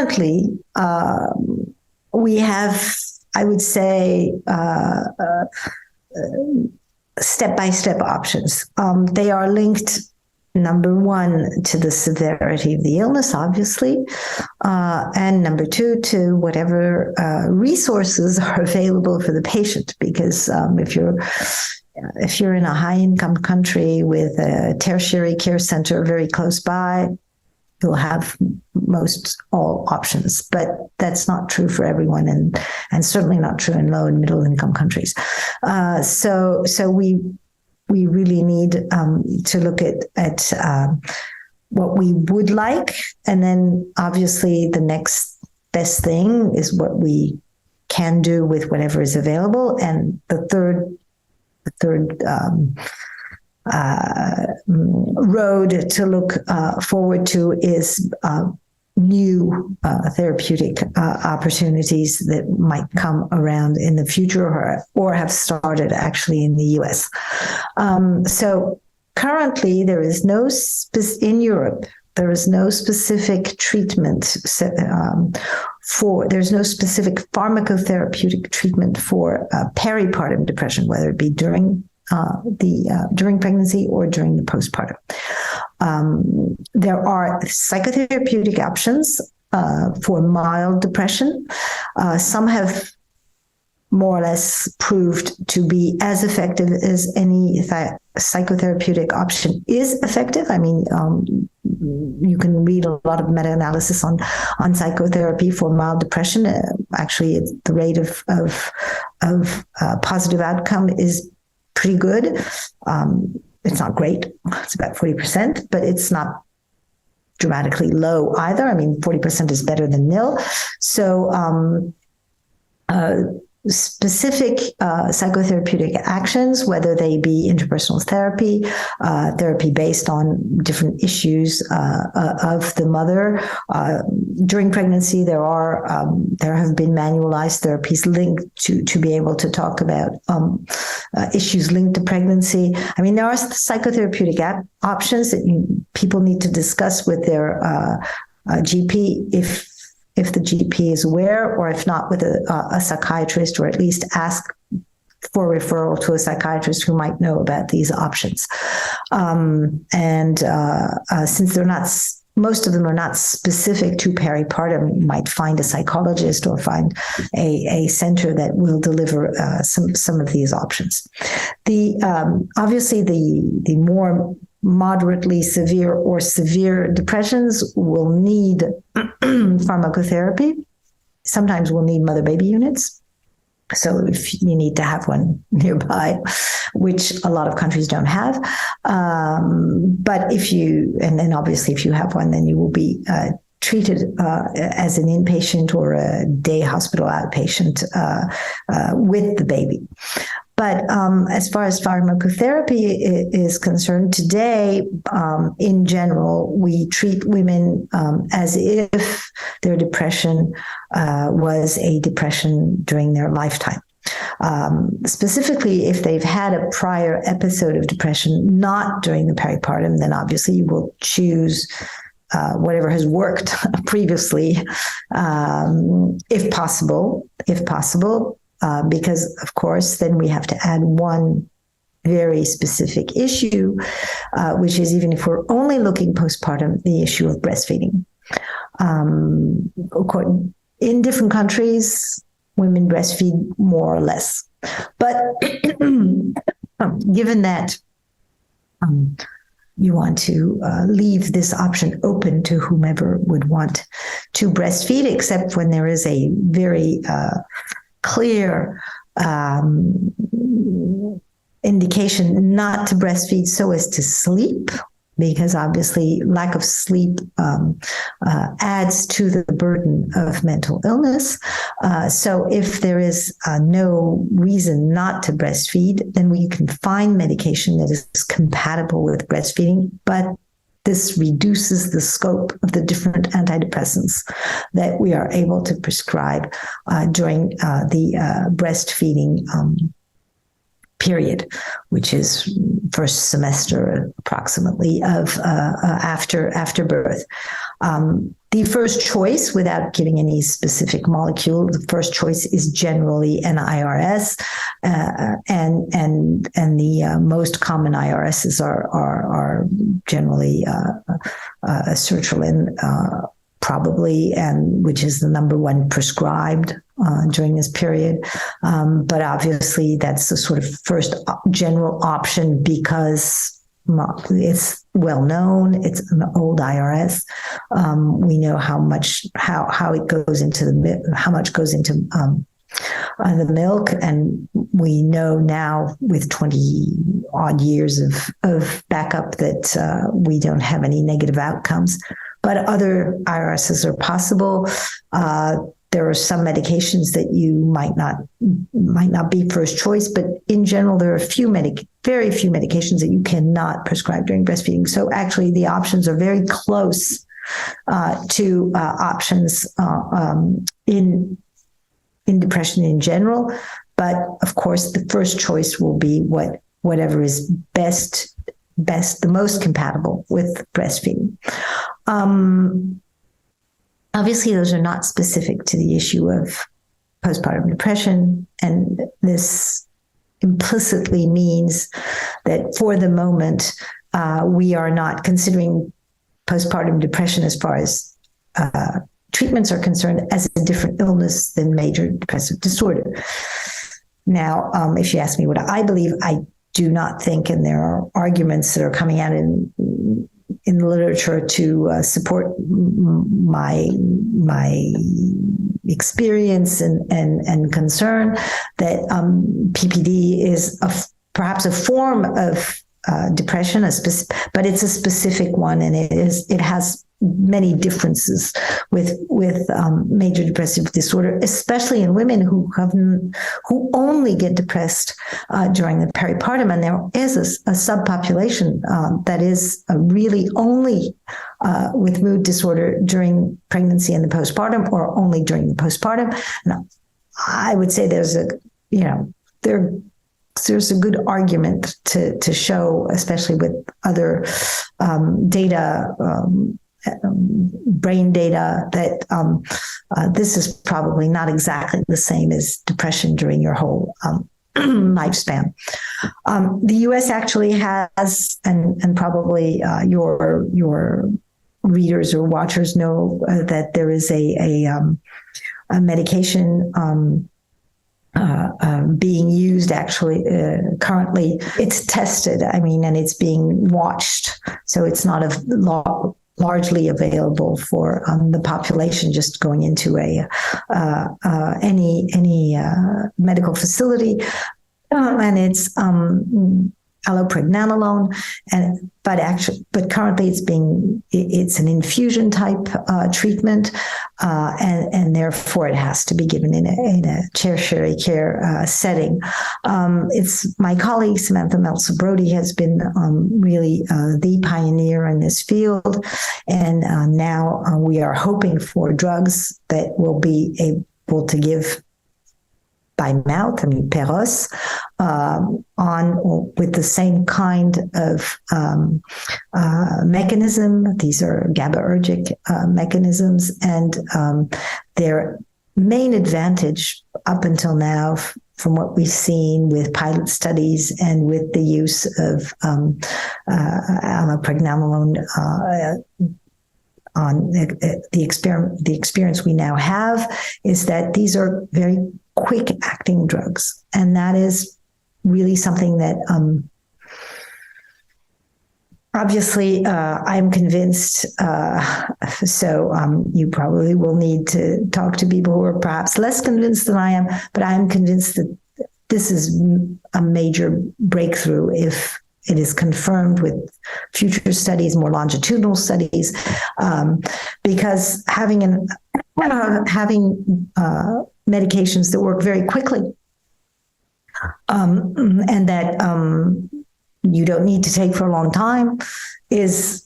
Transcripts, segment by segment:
currently, we have, I would say, step-by-step options. They are linked, number one, to the severity of the illness, obviously, and number two, to whatever resources are available for the patient. Because if you're in a high-income country with a tertiary care center very close by, you'll have most all options, but that's not true for everyone, and certainly not true in low and middle income countries. So we really need to look at what we would like, and then obviously the next best thing is what we can do with whatever is available, and the third road to look forward to is new therapeutic opportunities that might come around in the future or have started actually in the US. So currently there is no, in Europe, there is no specific treatment there's no specific pharmacotherapeutic treatment for peripartum depression, whether it be during pregnancy or during the postpartum. There are psychotherapeutic options for mild depression. Some have more or less proved to be as effective as any psychotherapeutic option is effective. I mean, you can read a lot of meta-analysis on psychotherapy for mild depression. Actually, the rate of positive outcome is pretty good. It's not great. It's about 40%, but it's not dramatically low either. I mean, 40% is better than nil. So specific psychotherapeutic actions, whether they be interpersonal therapy, therapy based on different issues of the mother. During pregnancy, there have been manualized therapies linked to be able to talk about issues linked to pregnancy. I mean, there are psychotherapeutic options that people need to discuss with their GP if the GP is aware, or if not, with a psychiatrist, or at least ask for referral to a psychiatrist who might know about these options. Since they're not, most of them are not specific to peripartum, you might find a psychologist or find a center that will deliver some of these options. Obviously, the more moderately severe or severe depressions will need pharmacotherapy. Sometimes we'll need mother-baby units. So if you need to have one nearby, which a lot of countries don't have. But then obviously if you have one, then you will be treated as an inpatient or a day hospital outpatient with the baby. But as far as pharmacotherapy is concerned, today, in general, we treat women as if their depression was a depression during their lifetime. Specifically, if they've had a prior episode of depression not during the peripartum, then obviously you will choose whatever has worked previously, if possible. Because, of course, then we have to add one very specific issue, which is, even if we're only looking postpartum, the issue of breastfeeding. In different countries, women breastfeed more or less. But given that you want to leave this option open to whomever would want to breastfeed, except when there is a very clear indication not to breastfeed so as to sleep, because obviously lack of sleep adds to the burden of mental illness. So if there is no reason not to breastfeed, then we can find medication that is compatible with breastfeeding, but this reduces the scope of the different antidepressants that we are able to prescribe during the breastfeeding period, which is first semester approximately of after birth. The first choice, without giving any specific molecule, the first choice is generally an IRS, and the most common IRSs are generally sertraline, probably, and which is the number one prescribed during this period. But obviously, that's the sort of first general option because it's well known. It's an old IRS. We know how much it goes into how much goes into the milk, and we know now with 20 odd years of backup that we don't have any negative outcomes. But other IRSs are possible. There are some medications that you might not be first choice, but in general, there are very few medications that you cannot prescribe during breastfeeding. So actually, the options are very close to options in depression in general. But of course, the first choice will be whatever is best, the most compatible with breastfeeding. Obviously, those are not specific to the issue of postpartum depression, and this implicitly means that for the moment, we are not considering postpartum depression as far as treatments are concerned as a different illness than major depressive disorder. Now, if you ask me what I believe, I do not think, and there are arguments that are coming out in the literature to support my experience and concern that PPD is perhaps a form of depression, but it's a specific one, and it has many differences with major depressive disorder, especially in women who only get depressed during the peripartum, and there is a subpopulation that is really only with mood disorder during pregnancy and the postpartum, or only during the postpartum. And I would say there's a good argument to show, especially with other data. Brain data that this is probably not exactly the same as depression during your whole lifespan. The U.S. actually has, and probably your readers or watchers know that there is a medication being used actually currently. It's tested, and it's being watched, so it's not largely available for the population just going into any medical facility, and it's Allopregnanolone, but currently it's an infusion type treatment, and therefore it has to be given in a tertiary care setting. It's my colleague Samantha Meltzer-Brody has been really the pioneer in this field, and now we are hoping for drugs that will be able to give by mouth, peros, with the same kind of mechanism. These are GABAergic mechanisms, and their main advantage up until now, from what we've seen with pilot studies and with the use of allopregnanolone on the experience we now have, is that these are very quick acting drugs. And that is really something that obviously I'm convinced, so you probably will need to talk to people who are perhaps less convinced than I am, but I'm convinced that this is a major breakthrough if it is confirmed with future studies, more longitudinal studies, because having medications that work very quickly, and that you don't need to take for a long time, is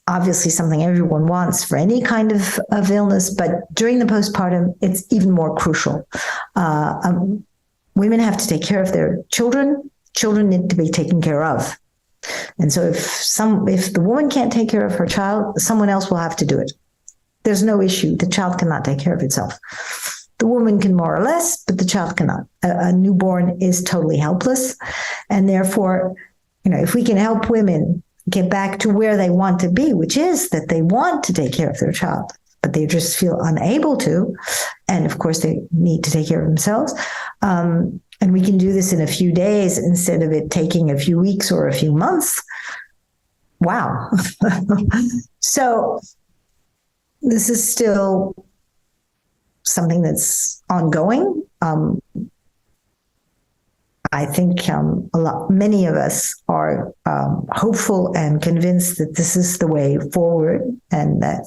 obviously something everyone wants for any kind of illness. But during the postpartum, it's even more crucial. Women have to take care of their children. Children need to be taken care of. And so if the woman can't take care of her child, someone else will have to do it. there's no issue. The child cannot take care of itself. The woman can more or less, but the child cannot. A newborn is totally helpless. And therefore, if we can help women get back to where they want to be, which is that they want to take care of their child, but they just feel unable to. And of course, they need to take care of themselves. And we can do this in a few days instead of it taking a few weeks or a few months. Wow. So this is still something that's ongoing. I think many of us are hopeful and convinced that this is the way forward, and that,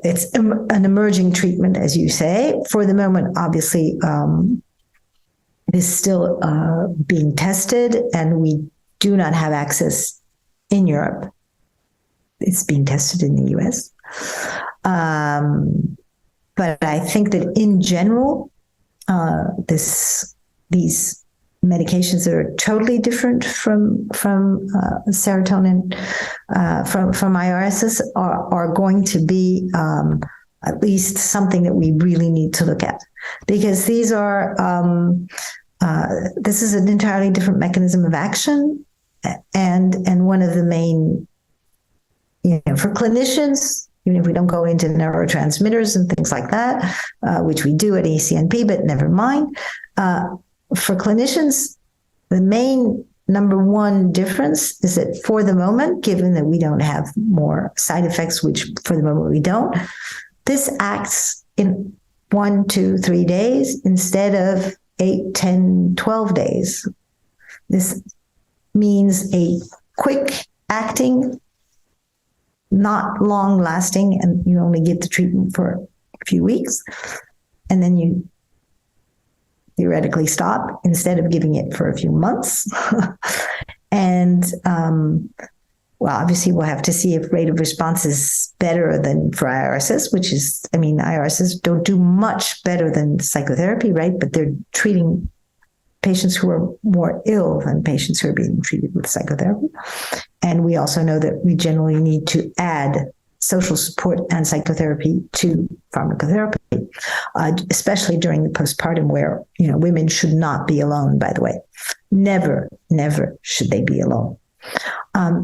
it's an emerging treatment, as you say. For the moment, obviously, it is still being tested, and we do not have access in Europe. It's being tested in the US. But I think that in general, these medications that are totally different from serotonin, from IRSs, are going to be at least something that we really need to look at, because these are this is an entirely different mechanism of action, and one of the main, for clinicians, even if we don't go into neurotransmitters and things like that, which we do at ECNP, but never mind. For clinicians, the main number one difference is that for the moment, given that we don't have more side effects, which for the moment we don't, this acts in 1, 2, 3 days instead of 8, 10, 12 days. This means a quick acting, not long lasting, and you only give the treatment for a few weeks, and then you theoretically stop instead of giving it for a few months. And obviously we'll have to see if rate of response is better than for IRSs, which is, IRSs don't do much better than psychotherapy, right? But they're treating patients who are more ill than patients who are being treated with psychotherapy. And we also know that we generally need to add social support and psychotherapy to pharmacotherapy, especially during the postpartum, where, women should not be alone, by the way. Never, never should they be alone.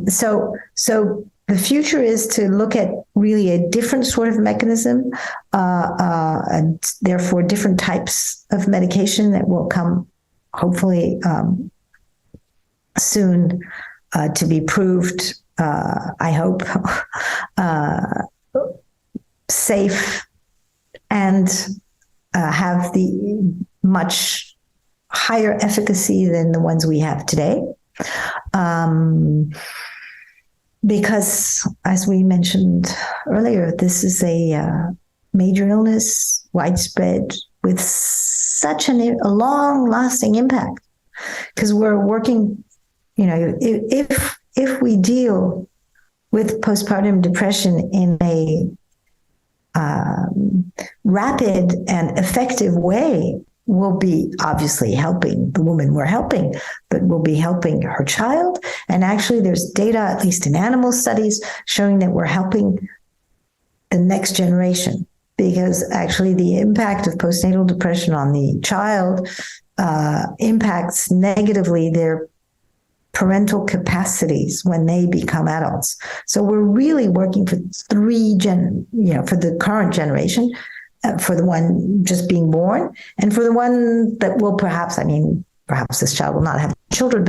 So the future is to look at really a different sort of mechanism, and therefore different types of medication that will come hopefully soon to be proved, I hope, safe, and have the much higher efficacy than the ones we have today. Because, as we mentioned earlier, this is a major illness, widespread, with such a long-lasting impact. Because we're working, if we deal with postpartum depression in a rapid and effective way, we'll be obviously helping the woman we're helping, but we'll be helping her child. And actually, there's data, at least in animal studies, showing that we're helping the next generation, because actually the impact of postnatal depression on the child impacts negatively their parental capacities when they become adults. So we're really working for for the current generation, for the one just being born, and for the one that will perhaps this child will not have children,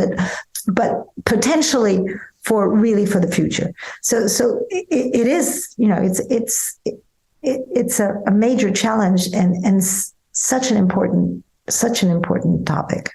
but potentially for the future. So it is, it's a major challenge, and such an important topic.